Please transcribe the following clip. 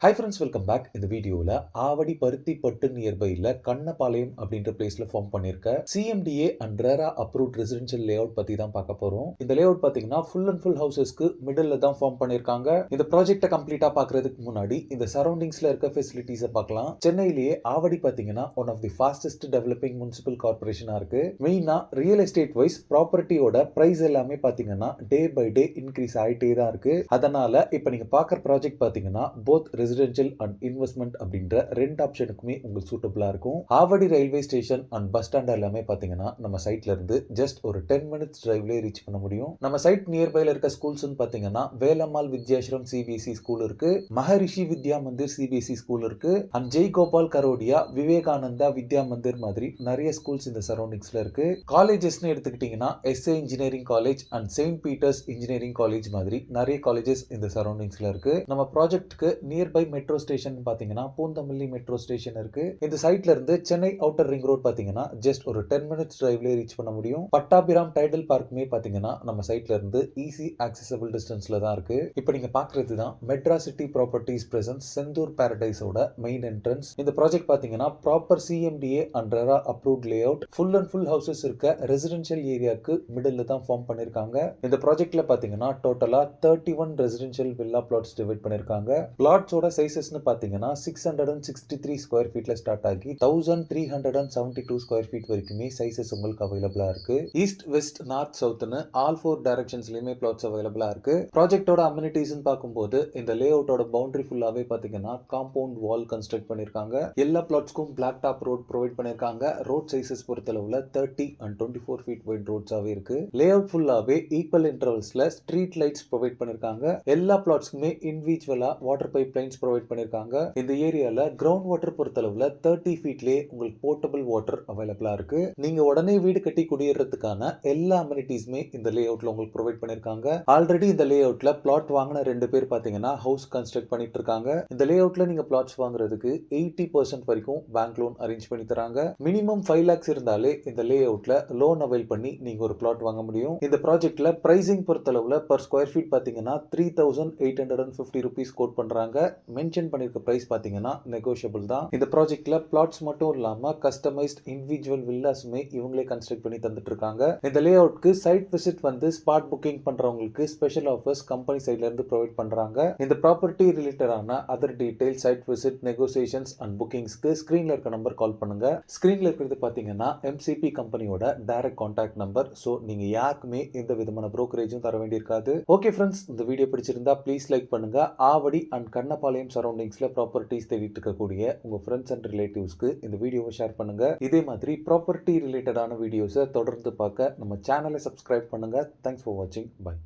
Hi friends, welcome back. இந்த வீடியோவில் ஆவடி பருத்திப்பட்டு நியர்பையில் கண்ணபாளையம் அப்படின்ற பிளேஸில் ஃபார்ம் பண்ணியிருக்க சிஎம்டிஏ அண்ட் ரேரா அப்ரூவ்ட் ரெசிடென்ஷியல் லேஅவுட் பற்றி தான் பார்க்க போகிறோம். இந்த லேஅவுட் பார்த்தீங்கன்னா ஃபுல் அண்ட் ஃபுல் ஹவுசஸ்க்கு மிடில் தான் ஃபார்ம் பண்ணியிருக்காங்க. இந்த ப்ராஜெக்ட்டை கம்ப்ளீட்டாக பார்க்கறதுக்கு முன்னாடி இந்த சரௌண்டிங்ஸில் இருக்க ஃபெசிலிட்டிஸை பார்க்கலாம். சென்னையிலேயே ஆவடி பார்த்தீங்கன்னா one of the fastest developing municipal கார்பரேஷனாக இருக்கு. மெயினாக ரியல் எஸ்டேட் வைஸ் ப்ராப்பர்ட்டியோட ப்ரைஸ் எல்லாமே பார்த்தீங்கன்னா டே பை டே இன்க்ரீஸ் ஆகிட்டே தான் இருக்கு. அதனால இப்போ நீங்கள் பார்க்குற ப்ராஜெக்ட் பார்த்தீங்கன்னா போத் ரெசிடென்ஷியல் அண்ட் இன்வெஸ்ட்மெண்ட் அப்படின்ற ரெண்டு ஆப்ஷனுக்குமே உங்களுக்கு சூட்டபிளா இருக்கும். Avadi railway station and bus stand எல்லாமே பாத்தீங்கன்னா நம்ம சைட்ல இருந்து ஜஸ்ட் ஒரு 10 மினிட்ஸ் டிரைவ்லயே ரீச் பண்ண முடியும். நம்ம சைட் நியர்பைல இருக்க ஸ்கூல்ஸ் பாத்தீங்கன்னா வேலம்மாள் வித்யாஸ்ரம் சிபிஎஸ்இ ஸ்கூல் இருக்கு, மகரிஷி வித்யா மந்திர் சிபிஎஸ்இ ஸ்கூல் இருக்கு, அண்ட் ஜெய் கோபால் கரோடியா விவேகானந்தா வித்யா மந்திர் மாதிரி நிறைய ஸ்கூல்ஸ் இந்த சரௌண்டிங்ஸ்ல இருக்கு. காலேஜஸ்னு எடுத்துக்கிட்டீங்கன்னா SA engineering college and Saint Peter's engineering college மாதிரி நிறைய காலேஜஸ் இந்த சரௌண்டிங்ஸ்ல இருக்கு. நம்ம ப்ராஜெக்ட்க்கு நியர்பை மெட்ரோ ஸ்டேஷன் பாத்தீங்கன்னா பூந்தமல்லி மெட்ரோ ஸ்டேஷன் இருக்கு. இந்த சைட்ல இருந்து சென்னை அவுட்டர் ரிங் ரோட் பாத்தீங்கன்னா ஜஸ்ட் ஒரு 10 மினிட்ஸ் டிரைவ்ல ரீச் பண்ண முடியும். பட்டாபிராம் டைடல் பார்க்குமே பாத்தீங்கன்னா நம்ம சைட்ல இருந்து ஈஸி ஆக்சசபிள் டிஸ்டன்ஸ்ல தான் இருக்கு. இப்போ நீங்க பாக்குறது தான் மெட்ராசிட்டி ப்ராப்பர்ட்டிஸ் பிரசன்ஸ் செந்தூர் பாரடைஸோட மெயின் என்ட்ரன்ஸ். இந்த ப்ராஜெக்ட் பாத்தீங்கன்னா proper CMDA and RERA approved layout, full and full houses இருக்க ரெசிடென்ஷியல் ஏரியாக்கு மிடில் தான் ஃபார்ம் பண்ணிருக்காங்க. இந்த ப்ராஜெக்ட்ல பாத்தீங்கன்னா டோட்டலா 31 ரெசிடென்ஷியல் வில்லா பிளாட்ஸ் டிவைட் பண்ணிருக்காங்க. பிளாட்ஸோட சைசஸ்னு பாத்தீங்கன்னா 663 ஸ்கொயர் ஃபீட்ல ஸ்டார்ட் ஆகி 1372 ஸ்கொயர் ஃபீட் வரைக்குமே சைசஸ் உங்களுக்கு அவைலபிளா இருக்கு. ஈஸ்ட் வெஸ்ட் நார்த் சவுத்னு ஆல் 4 டைரக்ஷன்ஸ்லயுமே பிளாட்ஸ் அவைலபிளா இருக்கு. ப்ராஜெக்ட்டோட அம்யூனிட்டிஸ் பார்க்கும்போது இந்த லே அவுட்டோட பவுண்டரி ஃபுல்லாவே பாத்தீங்கன்னா காம்பவுண்ட் வால் கன்ஸ்ட்ரக்ட் பண்ணிருக்காங்க. எல்லா பிளாட்ஸ்க்கும் பிளாக் டாப் ரோட் ப்ரொவைட் பண்ணிருக்காங்க. ரோட் சைசஸ் பொறுத்தளவுல 30 and 24 ஃபீட் வைட் ரோட்ஸாவே இருக்கு. லே அவுட் ஃபுல்லாவே ஈக்குவல் இன்டர்வல்ஸ்ல ஸ்ட்ரீட் லைட்ஸ் ப்ரொவைட் பண்ணிருக்காங்க. எல்லா பிளாட்ஸ்க்குமே இண்டிவிஜுவலா வாட்டர் பைப் லைன்ஸ் ப்ரொவைட் பண்ணிருக்காங்க. இந்த ஏரியால கிரவுண்ட் வாட்டர் பொறுத்தளவுல 30 ஃபீட்லயே உங்களுக்கு போர்ட்டபிள் வாட்டர் அவைலபிளா இருக்கு. நீங்க உடனே வீடு கட்டி குடியேறதுக்கான எல்லா அம்யூனிட்டிஸுமே இந்த லே அவுட்ல உங்களுக்கு ப்ரொவைட் பண்ணிருக்காங்க. ஆல்ரெடி இந்த லே அவுட்ல பிளாட் வாங்கின 2 பேர் பாத்தீங்கன்னா ஹவுஸ் கன்ஸ்ட்ரக்ட் பண்ணிட்டு இருக்காங்க. இந்த லே அவுட்ல நீங்க பிளாட்ஸ் வாங்குறதுக்கு 80% வரைக்கும் பேங்க் லோன் அரேஞ்ச் பண்ணி தராங்க. மினிமம் 5 lakhs இருந்தாலே இந்த லே அவுட்ல லோன் அவைல் பண்ணி நீங்க ஒரு பிளாட் வாங்க முடியும். இந்த ப்ராஜெக்ட்ல பிரைசிங் பொறுத்தளவுல பர் ஸ்கொயர் ஃபீட் பாத்தீங்கன்னா 3850 rupees கோட் பண்றாங்க. மென்ஷன் பண்ணிருக்க பிரைஸ் பாத்தீங்கன்னா நெகோஷியபிள் தான். இந்த ப்ராஜெக்ட்ல பிளாட்ஸ் மட்டும் இல்லாம கஸ்டமைஸ்ட் இண்டிவிஜுவல் வில்லாஸுமே இவங்களே கன்ஸ்ட்ரக்ட் பண்ணி தந்துட்டு இருக்காங்க. இந்த லே அவுட்க்கு சைட் விசிட் வந்து ஸ்பாட் புக்கிங் பண்றவங்களுக்கு ஸ்பெஷல் ஆஃபர்ஸ் கம்பெனி சைட்ல இருந்து ப்ரொவைட் பண்றாங்க. இந்த ப்ராப்பர்ட்டி ரிலேட்டடான other detail, site visit, negotiations and புக்கிங்ஸ்க்கு ஸ்கிரீன்ல இருக்க நம்பர் கால் பண்ணுங்க. ஸ்கிரீன்ல இருக்கிறது பாத்தீங்கன்னா எம்சிபி கம்பெனியோட டைரக்ட் கான்டாக்ட் நம்பர். சோ நீங்க யாருக்குமே எந்த விதமான புரோக்கரேஜும் தர வேண்டியிருக்காது. ஓகே ஃப்ரெண்ட்ஸ், இந்த வீடியோ பிடிச்சிருந்தா ப்ளீஸ் லைக் பண்ணுங்க. ஆவடி அண்ட் கண்ணபாளையம் சரௌண்டிங்ஸ்ல ப்ராப்பர்ட்டிஸ் தேடிட்டு இருக்கக்கூடிய உங்க ஃப்ரெண்ட்ஸ் அண்ட் ரிலேட்டிவ்ஸ்க்கு இந்த வீடியோவை ஷேர் பண்ணுங்க. இதே மாதிரி ப்ராப்பர்ட்டி ரிலேட்டடான வீடியோஸை தொடர்ந்து பார்க்க நம்ம சேனலை சப்ஸ்கிரைப் பண்ணுங்க. தேங்க்ஸ் ஃபார் வாட்சிங். பை.